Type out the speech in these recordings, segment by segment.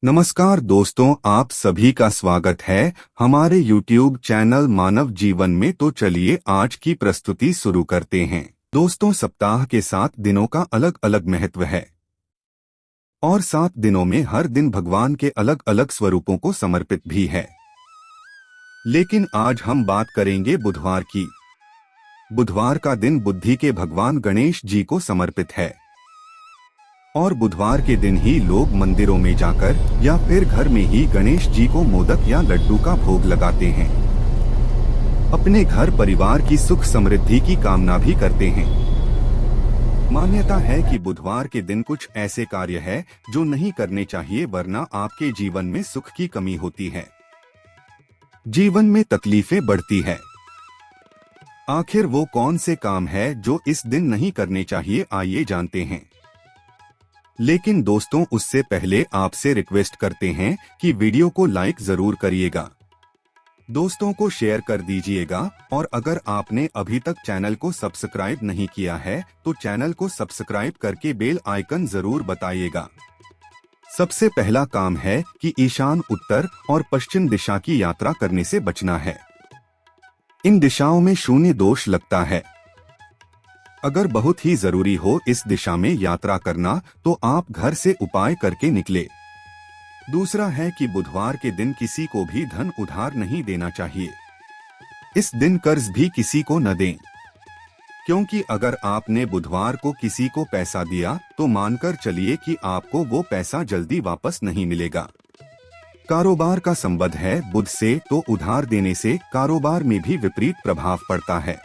नमस्कार दोस्तों, आप सभी का स्वागत है हमारे YouTube चैनल मानव जीवन में। तो चलिए आज की प्रस्तुति शुरू करते हैं। दोस्तों, सप्ताह के 7 दिनों का अलग अलग महत्व है और 7 दिनों में हर दिन भगवान के अलग अलग स्वरूपों को समर्पित भी है। लेकिन आज हम बात करेंगे बुधवार की। बुधवार का दिन बुद्धि के भगवान गणेश जी को समर्पित है और बुधवार के दिन ही लोग मंदिरों में जाकर या फिर घर में ही गणेश जी को मोदक या लड्डू का भोग लगाते हैं। अपने घर परिवार की सुख समृद्धि की कामना भी करते हैं। मान्यता है कि बुधवार के दिन कुछ ऐसे कार्य है जो नहीं करने चाहिए, वरना आपके जीवन में सुख की कमी होती है, जीवन में तकलीफें बढ़ती है। आखिर वो कौन से काम है जो इस दिन नहीं करने चाहिए, आइए जानते हैं। लेकिन दोस्तों, उससे पहले आपसे रिक्वेस्ट करते हैं कि वीडियो को लाइक जरूर करिएगा, दोस्तों को शेयर कर दीजिएगा और अगर आपने अभी तक चैनल को सब्सक्राइब नहीं किया है तो चैनल को सब्सक्राइब करके बेल आइकन जरूर बताइएगा। सबसे पहला काम है कि ईशान, उत्तर और पश्चिम दिशा की यात्रा करने से बचना है। इन दिशाओं में शून्य दोष लगता है। अगर बहुत ही जरूरी हो इस दिशा में यात्रा करना तो आप घर से उपाय करके निकले। दूसरा है कि बुधवार के दिन किसी को भी धन उधार नहीं देना चाहिए। इस दिन कर्ज भी किसी को न दें, क्योंकि अगर आपने बुधवार को किसी को पैसा दिया तो मानकर चलिए कि आपको वो पैसा जल्दी वापस नहीं मिलेगा। कारोबार का संबंध है बुध से, तो उधार देने से कारोबार में भी विपरीत प्रभाव पड़ता है।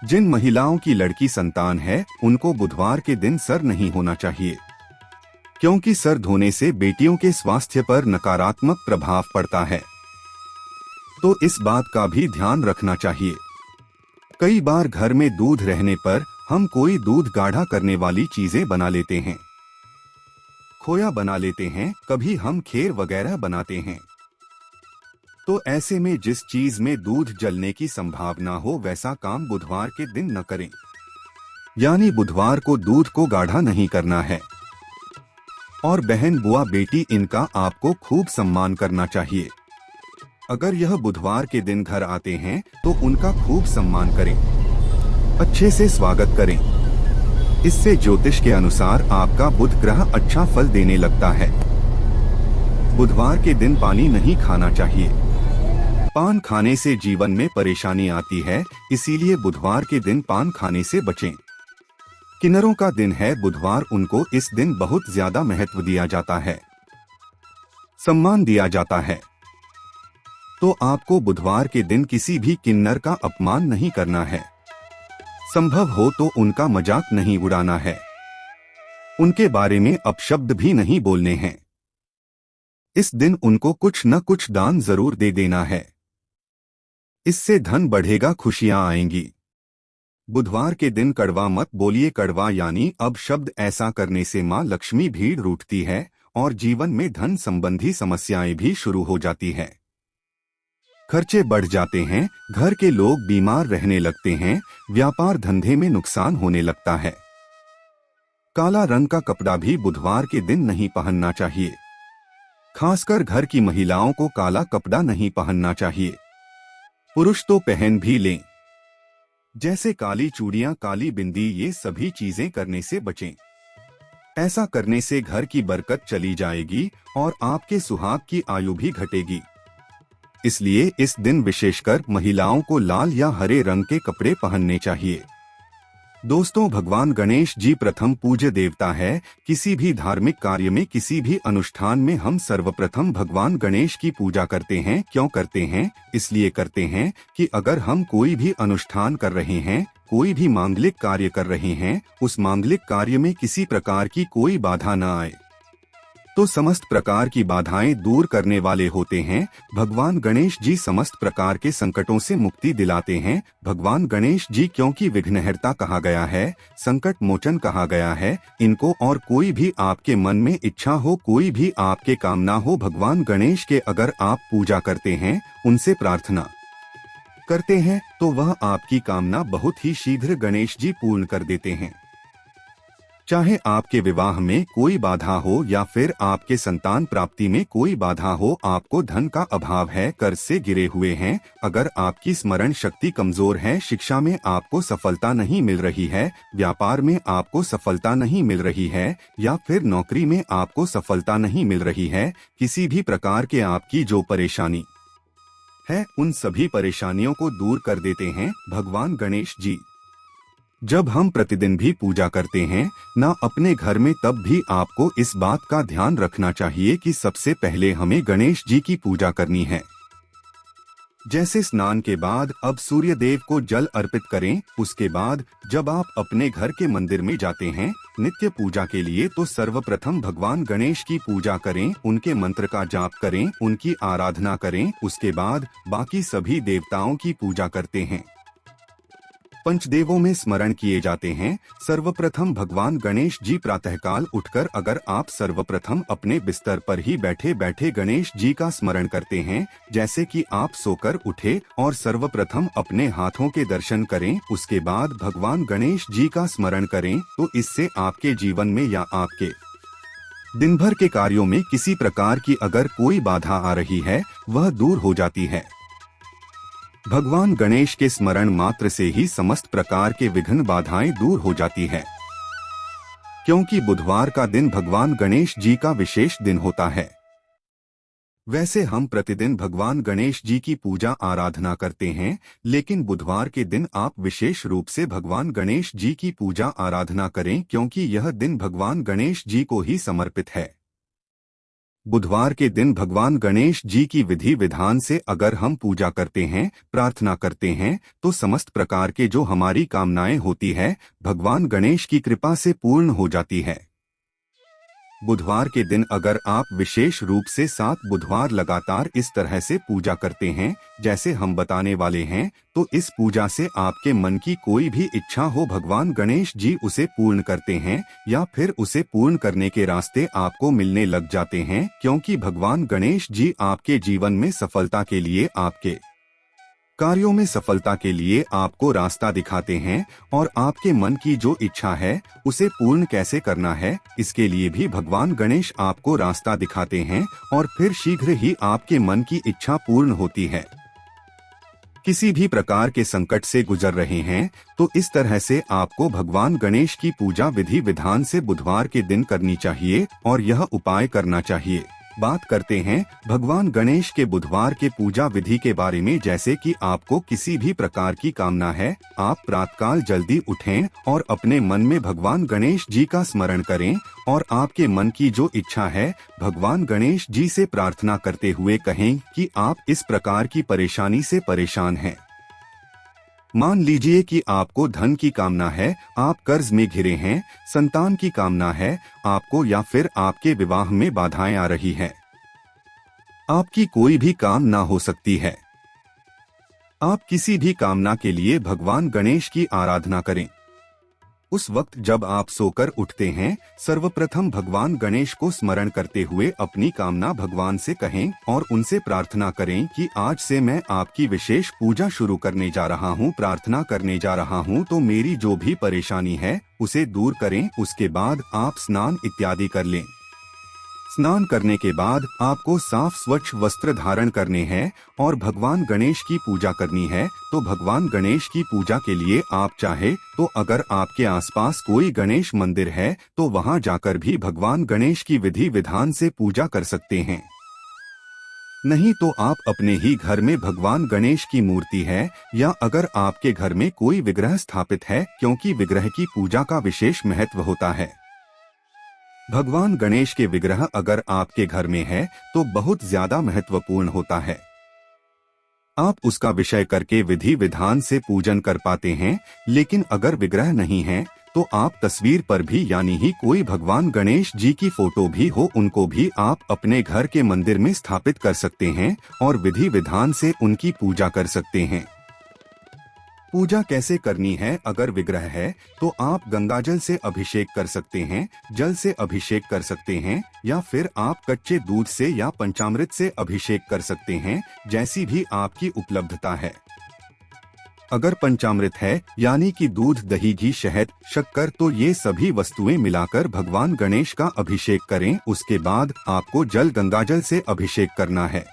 जिन महिलाओं की लड़की संतान है उनको बुधवार के दिन सर नहीं होना चाहिए, क्योंकि सर धोने से बेटियों के स्वास्थ्य पर नकारात्मक प्रभाव पड़ता है, तो इस बात का भी ध्यान रखना चाहिए। कई बार घर में दूध रहने पर हम कोई दूध गाढ़ा करने वाली चीजें बना लेते हैं, खोया बना लेते हैं, कभी हम खीर वगैरह बनाते हैं। तो ऐसे में जिस चीज में दूध जलने की संभावना हो वैसा काम बुधवार के दिन न करें, यानी बुधवार को दूध को गाढ़ा नहीं करना है। और बहन, बुआ, बेटी, इनका आपको खूब सम्मान करना चाहिए। अगर यह बुधवार के दिन घर आते हैं तो उनका खूब सम्मान करें, अच्छे से स्वागत करें। इससे ज्योतिष के अनुसार आपका बुध ग्रह अच्छा फल देने लगता है। बुधवार के दिन पानी नहीं खाना चाहिए। पान खाने से जीवन में परेशानी आती है, इसीलिए बुधवार के दिन पान खाने से बचें। किन्नरों का दिन है बुधवार, उनको इस दिन बहुत ज्यादा महत्व दिया जाता है, सम्मान दिया जाता है। तो आपको बुधवार के दिन किसी भी किन्नर का अपमान नहीं करना है। संभव हो तो उनका मजाक नहीं उड़ाना है, उनके बारे में अपशब्द भी नहीं बोलने हैं। इस दिन उनको कुछ न कुछ दान जरूर दे देना है, इससे धन बढ़ेगा, खुशियां आएंगी। बुधवार के दिन कड़वा मत बोलिए। कड़वा यानी अब शब्द ऐसा करने से मां लक्ष्मी भीड़ रूठती है और जीवन में धन संबंधी समस्याएं भी शुरू हो जाती है। खर्चे बढ़ जाते हैं, घर के लोग बीमार रहने लगते हैं, व्यापार धंधे में नुकसान होने लगता है। काला रंग का कपड़ा भी बुधवार के दिन नहीं पहनना चाहिए, खासकर घर की महिलाओं को काला कपड़ा नहीं पहनना चाहिए। पुरुष तो पहन भी लें, जैसे काली चूड़ियां, काली बिंदी, ये सभी चीजें करने से बचें। ऐसा करने से घर की बरकत चली जाएगी और आपके सुहाग की आयु भी घटेगी। इसलिए इस दिन विशेषकर महिलाओं को लाल या हरे रंग के कपड़े पहनने चाहिए। दोस्तों, भगवान गणेश जी प्रथम पूज्य देवता है। किसी भी धार्मिक कार्य में, किसी भी अनुष्ठान में हम सर्वप्रथम भगवान गणेश की पूजा करते हैं। क्यों करते हैं? इसलिए करते हैं कि अगर हम कोई भी अनुष्ठान कर रहे हैं, कोई भी मांगलिक कार्य कर रहे हैं, उस मांगलिक कार्य में किसी प्रकार की कोई बाधा न आए, तो समस्त प्रकार की बाधाएं दूर करने वाले होते हैं। भगवान गणेश जी समस्त प्रकार के संकटों से मुक्ति दिलाते हैं। भगवान गणेश जी क्योंकि विघ्नहर्ता कहा गया है, संकट मोचन कहा गया है, इनको और कोई भी आपके मन में इच्छा हो, कोई भी आपके कामना हो, भगवान गणेश के अगर आप पूजा करते हैं, उनसे प्रार्थना करते हैं, तो वह आपकी कामना बहुत ही शीघ्र गणेश जी पूर्ण कर देते हैं। चाहे आपके विवाह में कोई बाधा हो या फिर आपके संतान प्राप्ति में कोई बाधा हो, आपको धन का अभाव है, कर्ज से गिरे हुए हैं, अगर आपकी स्मरण शक्ति कमजोर है, शिक्षा में आपको सफलता नहीं मिल रही है, व्यापार में आपको सफलता नहीं मिल रही है या फिर नौकरी में आपको सफलता नहीं मिल रही है, किसी भी प्रकार के आपकी जो परेशानी है उन सभी परेशानियों को दूर कर देते हैं भगवान गणेश जी। जब हम प्रतिदिन भी पूजा करते हैं ना अपने घर में, तब भी आपको इस बात का ध्यान रखना चाहिए कि सबसे पहले हमें गणेश जी की पूजा करनी है। जैसे स्नान के बाद अब सूर्य देव को जल अर्पित करें, उसके बाद जब आप अपने घर के मंदिर में जाते हैं नित्य पूजा के लिए, तो सर्वप्रथम भगवान गणेश की पूजा करें, उनके मंत्र का जाप करें, उनकी आराधना करें, उसके बाद बाकी सभी देवताओं की पूजा करते हैं। पंचदेवों में स्मरण किए जाते हैं। सर्वप्रथम भगवान गणेश जी प्रातःकाल उठकर अगर आप सर्वप्रथम अपने बिस्तर पर ही बैठे बैठे गणेश जी का स्मरण करते हैं, जैसे कि आप सोकर उठे और सर्वप्रथम अपने हाथों के दर्शन करें, उसके बाद भगवान गणेश जी का स्मरण करें, तो इससे आपके जीवन में या आपके दिन भर के कार्यों में किसी प्रकार की अगर कोई बाधा आ रही है वह दूर हो जाती है। भगवान गणेश के स्मरण मात्र से ही समस्त प्रकार के विघ्न बाधाएं दूर हो जाती है, क्योंकि बुधवार का दिन भगवान गणेश जी का विशेष दिन होता है। वैसे हम प्रतिदिन भगवान गणेश जी की पूजा आराधना करते हैं, लेकिन बुधवार के दिन आप विशेष रूप से भगवान गणेश जी की पूजा आराधना करें, क्योंकि यह दिन भगवान गणेश जी को ही समर्पित है। बुधवार के दिन भगवान गणेश जी की विधि विधान से अगर हम पूजा करते हैं, प्रार्थना करते हैं, तो समस्त प्रकार के जो हमारी कामनाएं होती है भगवान गणेश की कृपा से पूर्ण हो जाती है। बुधवार के दिन अगर आप विशेष रूप से 7 बुधवार लगातार इस तरह से पूजा करते हैं जैसे हम बताने वाले हैं, तो इस पूजा से आपके मन की कोई भी इच्छा हो भगवान गणेश जी उसे पूर्ण करते हैं, या फिर उसे पूर्ण करने के रास्ते आपको मिलने लग जाते हैं, क्योंकि भगवान गणेश जी आपके जीवन में सफलता के लिए, आपके कार्यों में सफलता के लिए आपको रास्ता दिखाते हैं और आपके मन की जो इच्छा है उसे पूर्ण कैसे करना है, इसके लिए भी भगवान गणेश आपको रास्ता दिखाते हैं और फिर शीघ्र ही आपके मन की इच्छा पूर्ण होती है। किसी भी प्रकार के संकट से गुजर रहे हैं तो इस तरह से आपको भगवान गणेश की पूजा विधि विधान से बुधवार के दिन करनी चाहिए और यह उपाय करना चाहिए। बात करते हैं भगवान गणेश के बुधवार के पूजा विधि के बारे में। जैसे कि आपको किसी भी प्रकार की कामना है, आप प्रातःकाल जल्दी उठें और अपने मन में भगवान गणेश जी का स्मरण करें और आपके मन की जो इच्छा है भगवान गणेश जी से प्रार्थना करते हुए कहें कि आप इस प्रकार की परेशानी से परेशान हैं। मान लीजिए कि आपको धन की कामना है, आप कर्ज में घिरे हैं, संतान की कामना है आपको, या फिर आपके विवाह में बाधाएं आ रही है, आपकी कोई भी काम ना हो सकती है। आप किसी भी कामना के लिए भगवान गणेश की आराधना करें। उस वक्त जब आप सोकर उठते हैं, सर्वप्रथम भगवान गणेश को स्मरण करते हुए अपनी कामना भगवान से कहें और उनसे प्रार्थना करें कि आज से मैं आपकी विशेष पूजा शुरू करने जा रहा हूं, प्रार्थना करने जा रहा हूं, तो मेरी जो भी परेशानी है उसे दूर करें। उसके बाद आप स्नान इत्यादि कर लें। स्नान करने के बाद आपको साफ स्वच्छ वस्त्र धारण करने हैं और भगवान गणेश की पूजा करनी है। तो भगवान गणेश की पूजा के लिए आप चाहे तो अगर आपके आसपास कोई गणेश मंदिर है तो वहां जाकर भी भगवान गणेश की विधि विधान से पूजा कर सकते हैं। नहीं तो आप अपने ही घर में भगवान गणेश की मूर्ति है या अगर आपके घर में कोई विग्रह स्थापित है, क्योंकि विग्रह की पूजा का विशेष महत्व होता है। भगवान गणेश के विग्रह अगर आपके घर में है तो बहुत ज्यादा महत्वपूर्ण होता है। आप उसका विषय करके विधि विधान से पूजन कर पाते हैं, लेकिन अगर विग्रह नहीं है तो आप तस्वीर पर भी यानी ही कोई भगवान गणेश जी की फोटो भी हो उनको भी आप अपने घर के मंदिर में स्थापित कर सकते हैं और विधि विधान से उनकी पूजा कर सकते हैं। पूजा कैसे करनी है? अगर विग्रह है तो आप गंगाजल से अभिषेक कर सकते हैं, जल से अभिषेक कर सकते हैं, या फिर आप कच्चे दूध से या पंचामृत से अभिषेक कर सकते हैं, जैसी भी आपकी उपलब्धता है। अगर पंचामृत है यानी कि दूध, दही, घी, शहद, शक्कर, तो ये सभी वस्तुएं मिलाकर भगवान गणेश का अभिषेक करें। उसके बाद आपको जल गंगाजल से अभिषेक करना है।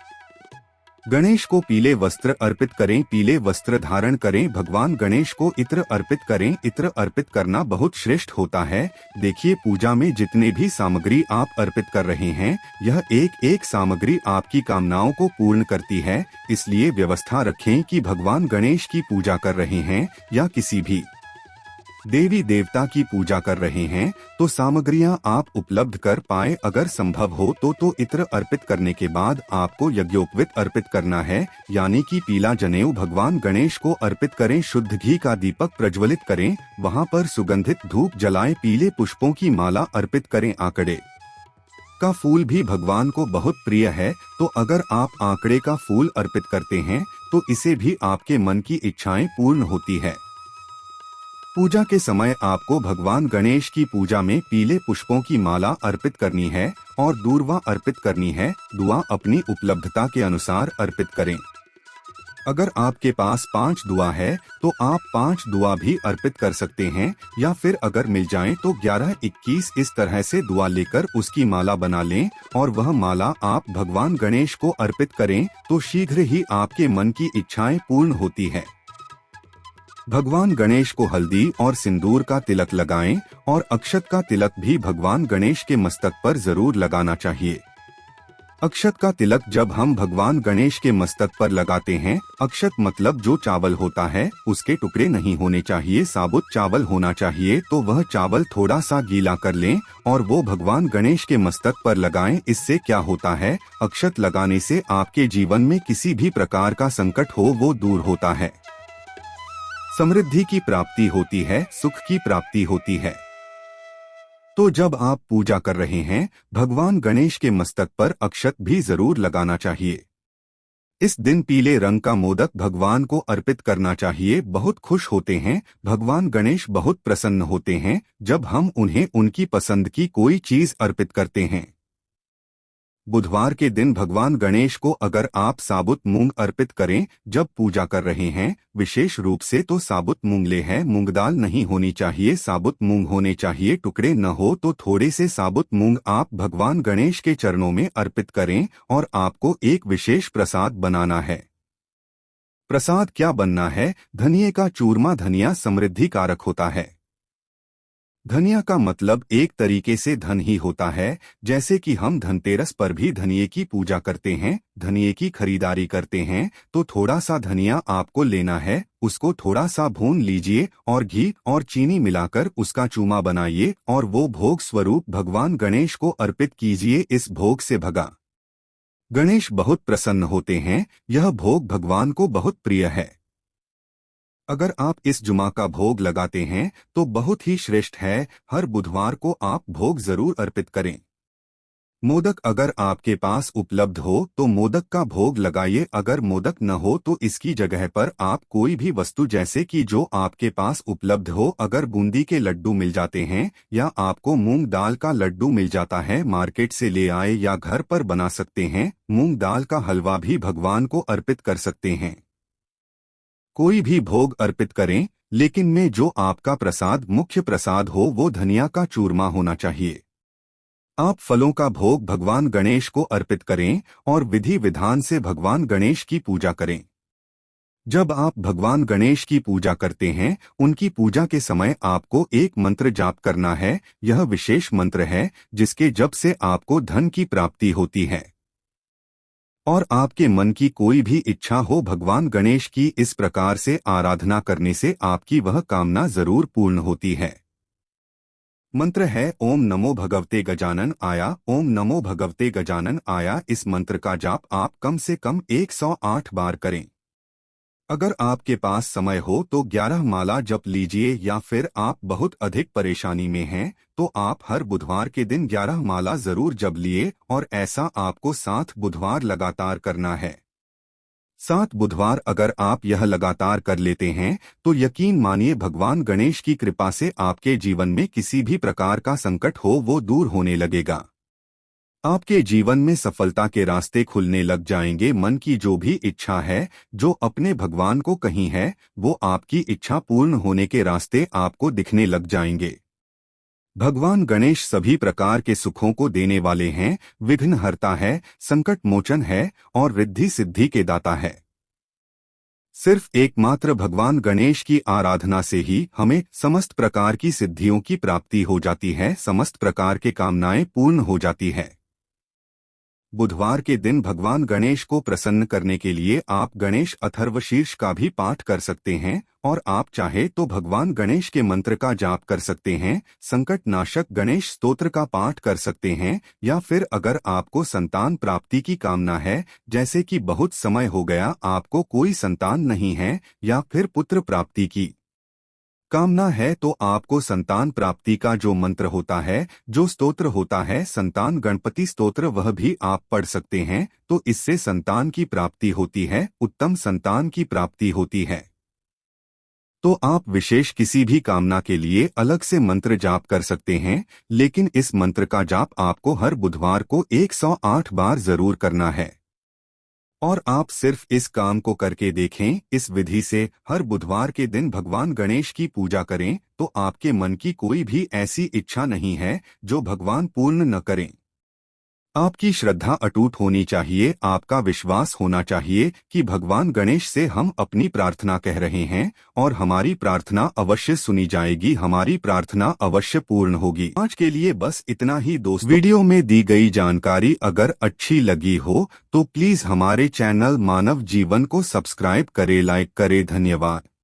गणेश को पीले वस्त्र अर्पित करें, पीले वस्त्र धारण करें। भगवान गणेश को इत्र अर्पित करें। इत्र अर्पित करना बहुत श्रेष्ठ होता है। देखिए, पूजा में जितने भी सामग्री आप अर्पित कर रहे हैं, यह एक एक सामग्री आपकी कामनाओं को पूर्ण करती है। इसलिए व्यवस्था रखें कि भगवान गणेश की पूजा कर रहे हैं या किसी भी देवी देवता की पूजा कर रहे हैं तो सामग्रियां आप उपलब्ध कर पाए। अगर संभव हो तो इत्र अर्पित करने के बाद आपको यज्ञोपवीत अर्पित करना है, यानी कि पीला जनेऊ भगवान गणेश को अर्पित करें। शुद्ध घी का दीपक प्रज्वलित करें, वहां पर सुगंधित धूप जलाएं, पीले पुष्पों की माला अर्पित करें। आंकड़े का फूल भी भगवान को बहुत प्रिय है, तो अगर आप आंकड़े का फूल अर्पित करते हैं तो इसे भी आपके मन की इच्छाएं पूर्ण होती है। पूजा के समय आपको भगवान गणेश की पूजा में पीले पुष्पों की माला अर्पित करनी है और दूर्वा अर्पित करनी है। दुआ अपनी उपलब्धता के अनुसार अर्पित करें। अगर आपके पास 5 दुआ है तो आप 5 दुआ भी अर्पित कर सकते हैं, या फिर अगर मिल जाएं तो 11, 21 इस तरह से दुआ लेकर उसकी माला बना लें और वह माला आप भगवान गणेश को अर्पित करें तो शीघ्र ही आपके मन की इच्छाएं पूर्ण होती है। भगवान गणेश को हल्दी और सिंदूर का तिलक लगाएं और अक्षत का तिलक भी भगवान गणेश के मस्तक पर जरूर लगाना चाहिए। अक्षत का तिलक जब हम भगवान गणेश के मस्तक पर लगाते हैं, अक्षत मतलब जो चावल होता है उसके टुकड़े नहीं होने चाहिए, साबुत चावल होना चाहिए। तो वह चावल थोड़ा सा गीला कर लें और वो भगवान गणेश के मस्तक पर लगाएं। इससे क्या होता है, अक्षत लगाने से आपके जीवन में किसी भी प्रकार का संकट हो वो दूर होता है, समृद्धि की प्राप्ति होती है, सुख की प्राप्ति होती है। तो जब आप पूजा कर रहे हैं, भगवान गणेश के मस्तक पर अक्षत भी जरूर लगाना चाहिए। इस दिन पीले रंग का मोदक भगवान को अर्पित करना चाहिए। बहुत खुश होते हैं, भगवान गणेश बहुत प्रसन्न होते हैं जब हम उन्हें उनकी पसंद की कोई चीज अर्पित करते हैं। बुधवार के दिन भगवान गणेश को अगर आप साबुत मूंग अर्पित करें जब पूजा कर रहे हैं, विशेष रूप से तो साबुत मूंग ले है, मूंग दाल नहीं होनी चाहिए, साबुत मूंग होने चाहिए। टुकड़े न हो तो थोड़े से साबुत मूंग आप भगवान गणेश के चरणों में अर्पित करें और आपको एक विशेष प्रसाद बनाना है। प्रसाद क्या बनना है? धनिये का चूरमा। धनिया समृद्धि कारक होता है। धनिया का मतलब एक तरीके से धन ही होता है। जैसे कि हम धनतेरस पर भी धनिये की पूजा करते हैं, धनिये की खरीदारी करते हैं, तो थोड़ा सा धनिया आपको लेना है, उसको थोड़ा सा भून लीजिए और घी और चीनी मिलाकर उसका चूरमा बनाइए और वो भोग स्वरूप भगवान गणेश को अर्पित कीजिए। इस भोग से भगवान गणेश बहुत प्रसन्न होते हैं। यह भोग भगवान को बहुत प्रिय है। अगर आप इस जुमा का भोग लगाते हैं तो बहुत ही श्रेष्ठ है। हर बुधवार को आप भोग जरूर अर्पित करें। मोदक अगर आपके पास उपलब्ध हो तो मोदक का भोग लगाइए। अगर मोदक न हो तो इसकी जगह पर आप कोई भी वस्तु जैसे कि जो आपके पास उपलब्ध हो, अगर बूंदी के लड्डू मिल जाते हैं या आपको मूंग दाल का लड्डू मिल जाता है, मार्केट से ले आए या घर पर बना सकते हैं। मूंग दाल का हलवा भी भगवान को अर्पित कर सकते हैं। कोई भी भोग अर्पित करें, लेकिन में जो आपका प्रसाद मुख्य प्रसाद हो वो धनिया का चूरमा होना चाहिए। आप फलों का भोग भगवान गणेश को अर्पित करें और विधि विधान से भगवान गणेश की पूजा करें। जब आप भगवान गणेश की पूजा करते हैं, उनकी पूजा के समय आपको एक मंत्र जाप करना है। यह विशेष मंत्र है जिसके जप से आपको धन की प्राप्ति होती है और आपके मन की कोई भी इच्छा हो, भगवान गणेश की इस प्रकार से आराधना करने से आपकी वह कामना जरूर पूर्ण होती है। मंत्र है ओम नमो भगवते गजानन आया। ओम नमो भगवते गजानन आया। इस मंत्र का जाप आप कम से कम 108 बार करें। अगर आपके पास समय हो तो 11 माला जप लीजिए, या फिर आप बहुत अधिक परेशानी में हैं तो आप हर बुधवार के दिन 11 माला जरूर जप लिए, और ऐसा आपको 7 बुधवार लगातार करना है। 7 बुधवार अगर आप यह लगातार कर लेते हैं तो यकीन मानिए भगवान गणेश की कृपा से आपके जीवन में किसी भी प्रकार का संकट हो वो दूर होने लगेगा। आपके जीवन में सफलता के रास्ते खुलने लग जाएंगे। मन की जो भी इच्छा है, जो अपने भगवान को कही है, वो आपकी इच्छा पूर्ण होने के रास्ते आपको दिखने लग जाएंगे। भगवान गणेश सभी प्रकार के सुखों को देने वाले हैं, विघ्नहर्ता है, संकट मोचन है और रिद्धि सिद्धि के दाता है। सिर्फ एकमात्र भगवान गणेश की आराधना से ही हमें समस्त प्रकार की सिद्धियों की प्राप्ति हो जाती है, समस्त प्रकार के कामनाएं पूर्ण हो जाती है। बुधवार के दिन भगवान गणेश को प्रसन्न करने के लिए आप गणेश अथर्वशीर्ष का भी पाठ कर सकते हैं और आप चाहे तो भगवान गणेश के मंत्र का जाप कर सकते हैं, संकट नाशक गणेश स्तोत्र का पाठ कर सकते हैं, या फिर अगर आपको संतान प्राप्ति की कामना है, जैसे कि बहुत समय हो गया आपको कोई संतान नहीं है, या फिर पुत्र प्राप्ति की कामना है, तो आपको संतान प्राप्ति का जो मंत्र होता है, जो स्तोत्र होता है, संतान गणपति स्तोत्र, वह भी आप पढ़ सकते हैं। तो इससे संतान की प्राप्ति होती है, उत्तम संतान की प्राप्ति होती है। तो आप विशेष किसी भी कामना के लिए अलग से मंत्र जाप कर सकते हैं, लेकिन इस मंत्र का जाप आपको हर बुधवार को 108 बार जरूर करना है। और आप सिर्फ इस काम को करके देखें, इस विधि से हर बुधवार के दिन भगवान गणेश की पूजा करें तो आपके मन की कोई भी ऐसी इच्छा नहीं है जो भगवान पूर्ण न करें। आपकी श्रद्धा अटूट होनी चाहिए, आपका विश्वास होना चाहिए कि भगवान गणेश से हम अपनी प्रार्थना कह रहे हैं और हमारी प्रार्थना अवश्य सुनी जाएगी, हमारी प्रार्थना अवश्य पूर्ण होगी। आज के लिए बस इतना ही दोस्तों। वीडियो में दी गई जानकारी अगर अच्छी लगी हो तो प्लीज हमारे चैनल मानव जीवन को सब्सक्राइब करें, लाइक करें। धन्यवाद।